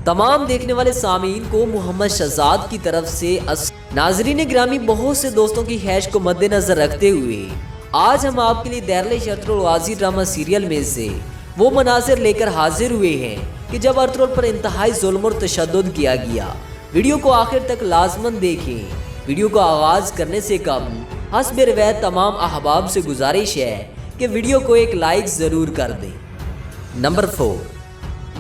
तमाम देखने वाले सामीन को मोहम्मद शहजाद की तरफ से नाजरीन ग्रामी, बहुत से दोस्तों की ख्वाहिश को मद्देनजर रखते हुए आज हम आपके लिए दैरल शर्तुल गाज़ी ड्रामा सीरियल में से वो मनाज़िर लेकर हाजिर हुए हैं कि जब अर्तुगरुल पर इंतहाई जुल्म और तशद्दुद किया गया। वीडियो को आखिर तक लाजमन देखें। वीडियो को आगाज़ करने से कम हस्ब रिवायत तमाम अहबाब से गुजारिश है कि वीडियो को एक लाइक ज़रूर कर दें। नंबर 4।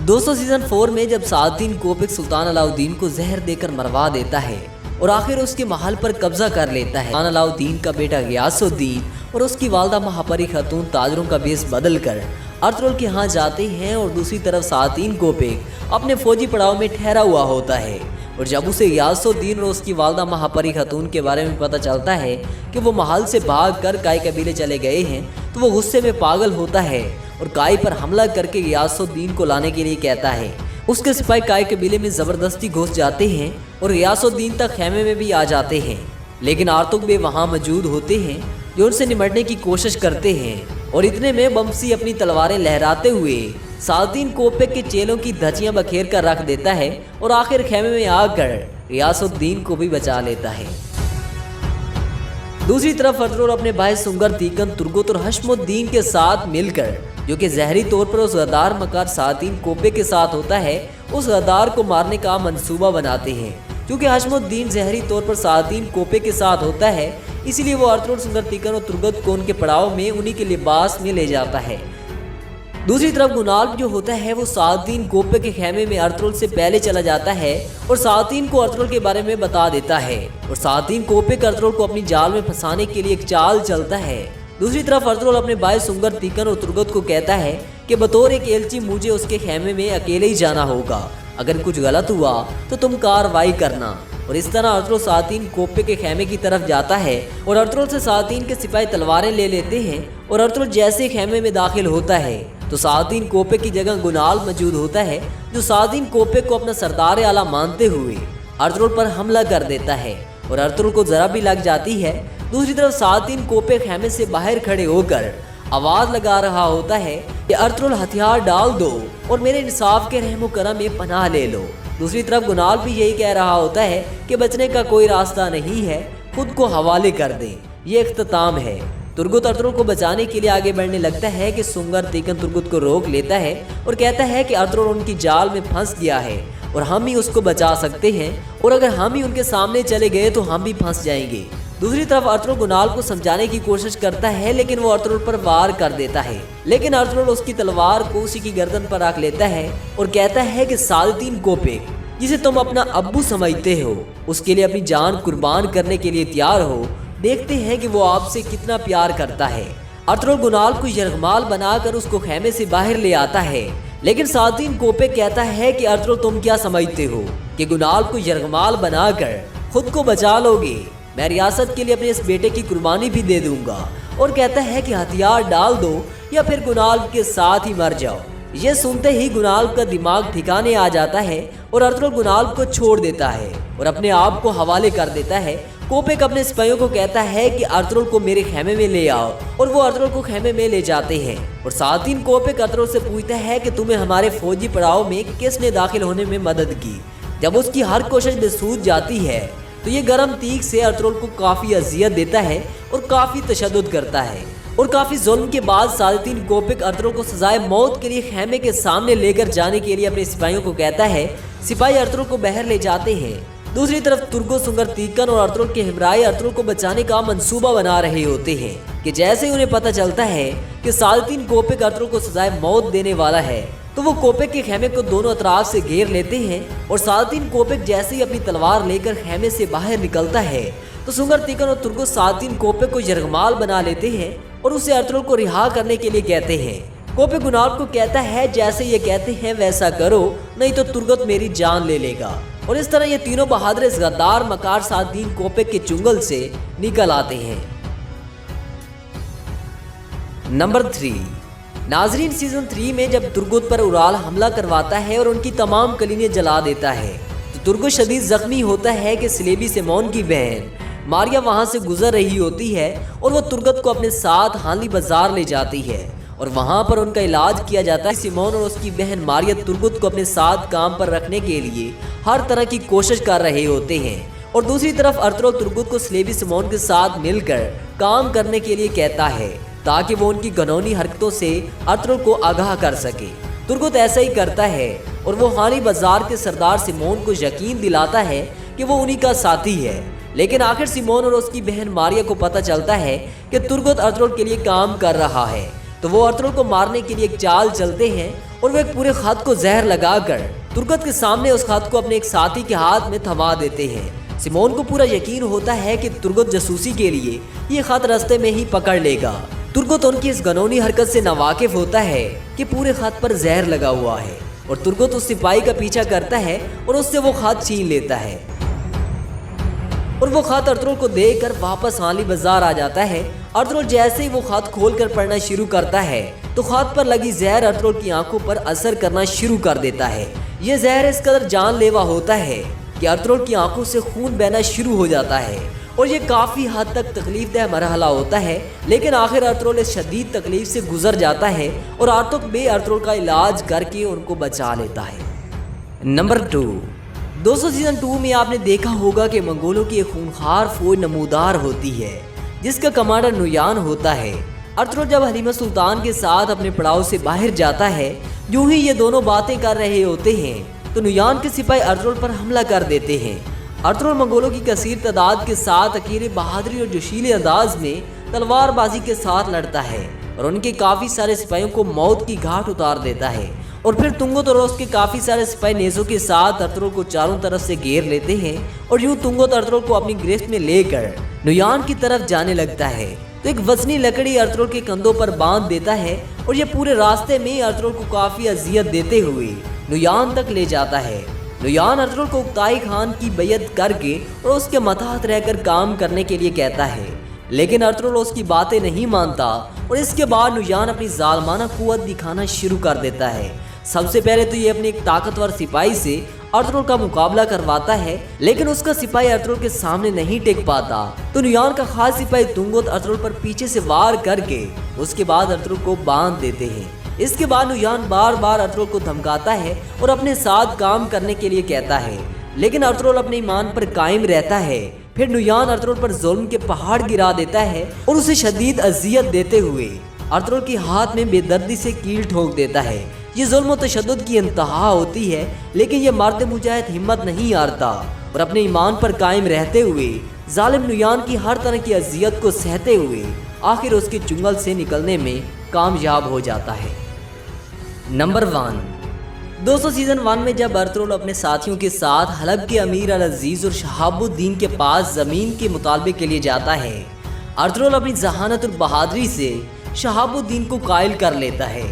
दोस्तों, सीज़न 4 में जब सादुद्दीन कोपिक सुल्तान अलाउद्दीन को जहर देकर मरवा देता है और आखिर उसके महल पर कब्जा कर लेता है, सुल्तान अलाउद्दीन का बेटा गियासुद्दीन और उसकी वालदा महापरी खातून ताजरों का भेस बदल कर अर्तुगरुल के यहाँ जाते हैं और दूसरी तरफ सादुद्दीन कोपिक अपने फौजी पड़ाव में ठहरा हुआ होता है। और जब उसे गियासुद्दीन और उसकी वालदा महापरी खातून के बारे में पता चलता है कि वो महल से भाग कर काई कबीले चले गए हैं, तो वो गुस्से में पागल होता है और काई पर हमला करके गियासुद्दीन को लाने के लिए कहता है। उसके सिपाही काई कबीले में ज़बरदस्ती घुस जाते हैं और गियासुद्दीन तक खेमे में भी आ जाते हैं, लेकिन आर्तुग भी वहाँ मौजूद होते हैं जो उनसे निपटने की कोशिश करते हैं। और इतने में बमसी अपनी तलवारें लहराते हुए सादुद्दीन कोपिक के चेलों की धज्जियां बखेर कर रख देता है और आखिर खेमे में आकर गियासुद्दीन को भी बचा लेता है। दूसरी तरफ अर्तुगरुल अपने भाई सुंगर तीकन तुर्गुत और हशमुद्दीन के साथ मिलकर, जो कि जहरी तौर पर उस गद्दार मकार सादुद्दीन कोपिक के साथ होता है, उस गद्दार को मारने का मंसूबा बनाते हैं। क्योंकि हशमुद्दीन जहरी तौर पर सादुद्दीन कोपिक के साथ होता है, इसीलिए वो अर्तुगरुल, सुंगर तीकन और तुर्गुत को उनके पड़ाव में उन्हीं के लिबास में ले जाता है। दूसरी तरफ गुनाल्ब जो होता है वो सादुद्दीन कोपिक के खेमे में अर्तुगरुल से पहले चला जाता है और सादुद्दीन को अर्तुगरुल के बारे में बता देता है और सादुद्दीन कोपिक अर्तुगरुल को अपनी जाल में फंसाने के लिए एक चाल चलता है। दूसरी तरफ अर्तुगरुल अपने भाई सुंगर तीकन और तुर्गुत को कहता है कि बतौर एक एलची मुझे उसके खेमे में अकेले ही जाना होगा, अगर कुछ गलत हुआ तो तुम कार्रवाई करना। और इस तरह अर्तुगरुल सादुद्दीन कोपिक के खेमे की तरफ जाता है और अर्तुगरुल से सादुद्दीन के सिपाही तलवारें ले लेते हैं। और अर्तुगरुल जैसे खेमे में दाखिल होता है तो सादुद्दीन कोपिक की जगह गुनाल्ब मौजूद होता है, जो सादुद्दीन कोपिक को अपना सरदार आला मानते हुए अर्तुगरुल पर हमला कर देता है और अर्तुगरुल को जरा भी लग जाती है। दूसरी तरफ सादुद्दीन कोपिक खेमे से बाहर खड़े होकर आवाज लगा रहा होता है कि अर्तुगरुल हथियार डाल दो और मेरे इंसाफ के रहमो करम में पनाह ले लो। दूसरी तरफ गुनाल्ब भी यही कह रहा होता है कि बचने का कोई रास्ता नहीं है, खुद को हवाले कर दें, ये इख्तिताम है। तुर्गुत अर्तुगरुल को बचाने के लिए आगे बढ़ने लगता है कि सुंगर तीकन तुर्गुत को रोक लेता है और कहता है कि अर्तुगरुल उनकी जाल में फंस गया है और हम ही उसको बचा सकते हैं, और अगर हम ही उनके सामने चले गए तो हम भी फंस जाएंगे। दूसरी तरफ अर्तुगरुल गुनाल्ब को समझाने की कोशिश करता है, लेकिन वो अर्तुगरुल पर वार कर देता है, लेकिन अर्तुगरुल उसकी तलवार को उसी की गर्दन पर रख लेता है और कहता है कि सादुद्दीन कोपिक, जिसे तुम अपना अब्बू समझते हो, उसके लिए अपनी जान कुर्बान करने के लिए तैयार हो, देखते हैं कि वो आपसे कितना प्यार करता है। अर्तुगरुल गुनाल्ब को यरगमाल बनाकर उसको खेमे से बाहर ले आता है, लेकिन सादुद्दीन कोपिक कहता है कि अर्तुगरुल, तुम क्या समझते हो कि गुनाल्ब को यरगमाल बनाकर खुद को बचा लोगे? मैं रियासत के लिए अपने इस बेटे की कुर्बानी भी दे दूंगा। और कहता है कि हथियार डाल दो या फिर गुनाल्ब के साथ ही मर जाओ। ये सुनते ही गुनाल्ब का दिमाग ठिकाने आ जाता है और अर्तुगरुल गुनाल्ब को छोड़ देता है और अपने आप को हवाले कर देता है। कोपिक अपने सिपाहियों को कहता है कि अर्तुगरुल को मेरे खेमे में ले आओ, और वो अर्तुगरुल को खेमे में ले जाते हैं। और सादुद्दीन कोपिक अर्तुगरुल से पूछता है कि तुम्हें हमारे फौजी पड़ाव में किसने दाखिल होने में मदद की? जब उसकी हर कोशिश बेसूद जाती है तो ये गरम तीक से अर्तुगरुल को काफ़ी अजियत देता है और काफ़ी तशद्दुद करता है। और काफ़ी जुल्म के बाद सादुद्दीन कोपिक अर्तुगरुल को सजाए मौत के लिए खेमे के सामने लेकर जाने के लिए अपने सिपाहियों को कहता है। सिपाही अर्तुगरुल को बाहर ले जाते हैं। दूसरी तरफ तुर्गुत, सुंगर तीकन और अर्तुगरुल के हमराही अर्तुगरुल को बचाने का मंसूबा बना रहे होते हैं कि जैसे ही उन्हें पता चलता है कि सादुद्दीन कोपिक अर्तुगरुल को सजाए मौत देने वाला है, तो वो कोपिक के खेमे को दोनों अतराफ से घेर लेते हैं। और सादुद्दीन कोपिक जैसे ही अपनी तलवार लेकर खेमे से बाहर निकलता है तो सुंगर तीकन और तुर्गुत सादुद्दीन कोपिक को यरगमाल बना लेते हैं और उसे अर्तुगरुल को रिहा करने के लिए कहते हैं। कोपिक गुनाल्ब को कहता है, जैसे ये कहते हैं वैसा करो, नहीं तो तुर्गुत मेरी जान ले लेगा। और इस तरह ये तीनों बहादुर इस गद्दार मकार सादुद्दीन कोपिक के चुंगल से निकल आते हैं। नंबर 3। नाजरीन, सीजन 3 में जब तुर्गुत पर उराल हमला करवाता है और उनकी तमाम कलीनें जला देता है तो तुर्गुत शदीद जख्मी होता है कि सिलेबी सेमोन की बहन मारिया वहां से गुजर रही होती है और वो तुर्गुत को अपने साथ हानली बाजार ले जाती है اور وہاں پر ان کا علاج کیا جاتا ہے۔ سیمون اور اس کی بہن ماریا ترگت کو اپنے ساتھ کام پر رکھنے کے لیے ہر طرح کی کوشش کر رہے ہوتے ہیں، اور دوسری طرف ارطغرل ترگت کو سلیبی سیمون کے ساتھ مل کر کام کرنے کے لیے کہتا ہے تاکہ وہ ان کی گھنونی حرکتوں سے ارطغرل کو آگاہ کر سکے۔ ترگت ایسا ہی کرتا ہے اور وہ خانی بازار کے سردار سیمون کو یقین دلاتا ہے کہ وہ انہی کا ساتھی ہے، لیکن آخر سیمون اور اس کی بہن ماریا کو پتہ چلتا ہے کہ ترگت ارطغرل کے لیے کام کر رہا ہے، تو وہ ارطغرل کو مارنے کے لیے ایک چال چلتے ہیں اور وہ ایک پورے خط کو زہر لگا کر ترگت کے سامنے اس خط کو اپنے ایک ساتھی کے ہاتھ میں تھما دیتے ہیں۔ سیمون کو پورا یقین ہوتا ہے کہ ترگت جاسوسی کے لیے یہ خط راستے میں ہی پکڑ لے گا۔ ترگت ان کی اس گھنونی حرکت سے ناواقف ہوتا ہے کہ پورے خط پر زہر لگا ہوا ہے، اور ترگت اس سپاہی کا پیچھا کرتا ہے اور اس سے وہ خط چھین لیتا ہے، اور وہ خط ارطغرل کو دے کر واپس خانی بازار آ جاتا ہے۔ ارطغرل جیسے ہی وہ خط کھول کر پڑھنا شروع کرتا ہے تو خط پر لگی زہر ارطغرل کی آنکھوں پر اثر کرنا شروع کر دیتا ہے۔ یہ زہر اس قدر جان لیوا ہوتا ہے کہ ارطغرل کی آنکھوں سے خون بہنا شروع ہو جاتا ہے، اور یہ کافی حد تک تکلیف دہ مرحلہ ہوتا ہے، لیکن آخر ارطغرل اس شدید تکلیف سے گزر جاتا ہے اور آرتک بے ارطغرل کا علاج کر کے ان کو بچا لیتا ہے۔ نمبر 2، دوستو سیزن 2 میں آپ نے دیکھا ہوگا کہ منگولوں کی ایک خونخوار فوج نمودار ہوتی ہے جس کا کمانڈر نویان ہوتا ہے۔ ارطغرل جب حلیمہ سلطان کے ساتھ اپنے پڑاؤ سے باہر جاتا ہے، جو ہی یہ دونوں باتیں کر رہے ہوتے ہیں تو نویان کے سپاہی ارطغرل پر حملہ کر دیتے ہیں۔ ارطغرل منگولوں کی کثیر تعداد کے ساتھ اکیلے بہادری اور جوشیلے انداز میں تلوار بازی کے ساتھ لڑتا ہے اور ان کے کافی سارے سپاہیوں کو موت کی گھاٹ اتار دیتا ہے، اور پھر تنگت اور اس کے کافی سارے سپاہی نیزوں کے ساتھ ارطغرل کو چاروں طرف سے گھیر لیتے ہیں، اور یوں تنگت ارطغرل کو اپنی گرفت میں لے کر نویان کی طرف جانے لگتا ہے تو ایک وزنی لکڑی ارطغرل کے کندھوں پر باندھ دیتا ہے، اور یہ پورے راستے میں ارطغرل کو کافی اذیت دیتے ہوئے نویان تک لے جاتا ہے۔ نویان ارطغرل کو اکتائی خان کی بیعت کر کے اور اس کے ماتحت رہ کر کام کرنے کے لیے کہتا ہے، لیکن ارطغرل اس کی باتیں نہیں مانتا، اور اس کے بعد نویان اپنی ظالمانہ قوت دکھانا شروع کر دیتا ہے۔ سب سے پہلے تو یہ اپنے ایک طاقتور سپاہی سے ارطغرل کا مقابلہ کرواتا ہے، لیکن اس کا سپاہی ارطغرل کے سامنے نہیں ٹک پاتا، تو نویان کا خاص سپاہی تنگت ارطغرل پر پیچھے سے وار کر کے اس کے بعد ارطغرل کو باندھ دیتے ہیں۔ اس کے بعد نویان بار بار ارطغرل کو دھمکاتا ہے اور اپنے ساتھ کام کرنے کے لیے کہتا ہے، لیکن ارطغرل اپنے ایمان پر قائم رہتا ہے۔ پھر نویان ارطغرل پر ظلم کے پہاڑ گرا دیتا ہے اور اسے شدید اذیت دیتے ہوئے ارطغرل کے ہاتھ میں بے دردی سے کیل ٹھوک دیتا ہے۔ یہ ظلم و تشدد کی انتہا ہوتی ہے، لیکن یہ مرد مجاہد ہمت نہیں ہارتا اور اپنے ایمان پر قائم رہتے ہوئے ظالم نویان کی ہر طرح کی اذیت کو سہتے ہوئے آخر اس کے چنگل سے نکلنے میں کامیاب ہو جاتا ہے۔ نمبر 1، دوستو سیزن 1 میں جب ارطغرل اپنے ساتھیوں کے ساتھ حلب کے امیر العزیز اور شہاب الدین کے پاس زمین کے مطالبے کے لیے جاتا ہے، ارطغرل اپنی ذہانت اور بہادری سے شہاب الدین کو قائل کر لیتا ہے،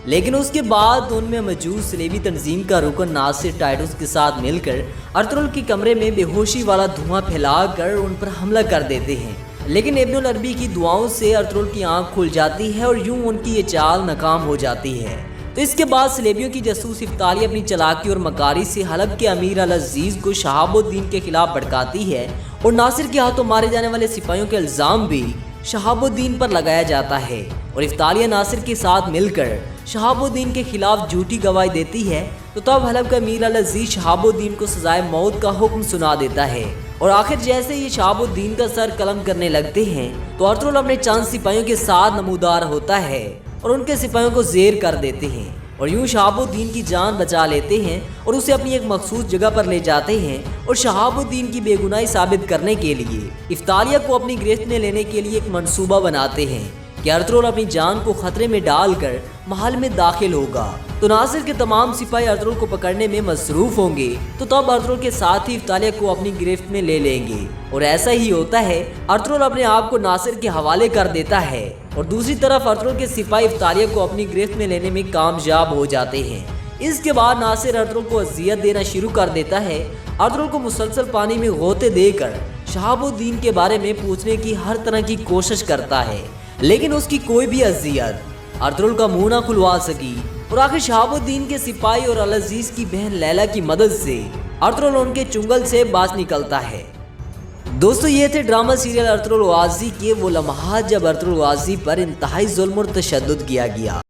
لیکن اس کے بعد ان میں موجود صلیبی تنظیم کا رکن ناصر ٹائٹوس کے ساتھ مل کر ارطغرل کے کمرے میں بے ہوشی والا دھواں پھیلا کر ان پر حملہ کر دیتے ہیں، لیکن ابن العربی کی دعاؤں سے ارطغرل کی آنکھ کھل جاتی ہے اور یوں ان کی یہ چال ناکام ہو جاتی ہے۔ تو اس کے بعد صلیبیوں کی جاسوس افطالیہ اپنی چلاکی اور مکاری سے حلب کے امیر العزیز کو شہاب الدین کے خلاف بھڑکاتی ہے، اور ناصر کے ہاتھوں مارے جانے والے سپاہیوں کے الزام بھی شہاب الدین پر لگایا جاتا ہے، اور افطالیہ ناصر کے ساتھ مل کر شہاب الدین کے خلاف جھوٹی گواہی دیتی ہے، تو تب حلب کا امیر العزیز شہاب الدین کو سزائے موت کا حکم سنا دیتا ہے، اور آخر جیسے یہ شہاب الدین کا سر قلم کرنے لگتے ہیں تو ارطغرل اپنے چند سپاہیوں کے ساتھ نمودار ہوتا ہے اور ان کے سپاہیوں کو زیر کر دیتے ہیں، اور یوں شہاب الدین کی جان بچا لیتے ہیں اور اسے اپنی ایک مخصوص جگہ پر لے جاتے ہیں، اور شہاب الدین کی بے گناہی ثابت کرنے کے لیے افطالیہ کو اپنی گرفت میں لینے کے لیے ایک منصوبہ بناتے ہیں کہ ارطغرل اپنی جان کو خطرے میں ڈال کر محل میں داخل ہوگا، تو ناصر کے تمام سپاہی ارطغرل کو پکڑنے میں مصروف ہوں گے، تو تب ارطغرل کے ساتھ ہی افطالیہ کو اپنی گرفت میں لے لیں گے، اور ایسا ہی ہوتا ہے۔ ارطغرل اپنے آپ کو ناصر کے حوالے کر دیتا ہے، اور دوسری طرف ارطغرل کے سپاہی افطالیہ کو اپنی گرفت میں لینے میں کامیاب ہو جاتے ہیں۔ اس کے بعد ناصر ارطغرل کو اذیت دینا شروع کر دیتا ہے، ارطغرل کو مسلسل پانی میں غوطے دے کر شہاب الدین کے بارے میں پوچھنے کی ہر طرح کی کوشش کرتا ہے، لیکن اس کی کوئی بھی اذیت ارطغرل کا منہ نہ کھلوا سکی، اور آخر شہاب الدین کے سپاہی اور العزیز کی بہن لیلا کی مدد سے ارطغرل ان کے چنگل سے باز نکلتا ہے۔ دوستو یہ تھے ڈرامہ سیریل ارطغرل غازی کے وہ لمحات جب ارطغرل غازی پر انتہائی ظلم اور تشدد کیا گیا۔